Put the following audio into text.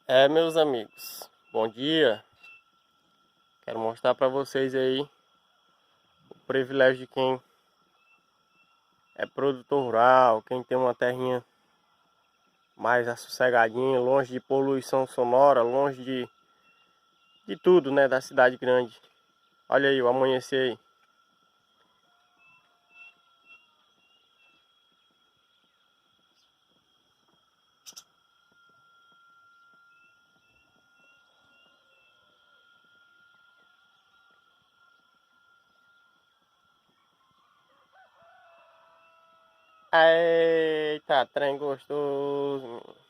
Meus amigos, bom dia. Quero mostrar para vocês aí o privilégio de quem é produtor rural, quem tem uma terrinha mais assossegadinha, longe de poluição sonora, longe de tudo, né, da cidade grande. Olha aí o amanhecer aí. Eita, trem gostoso.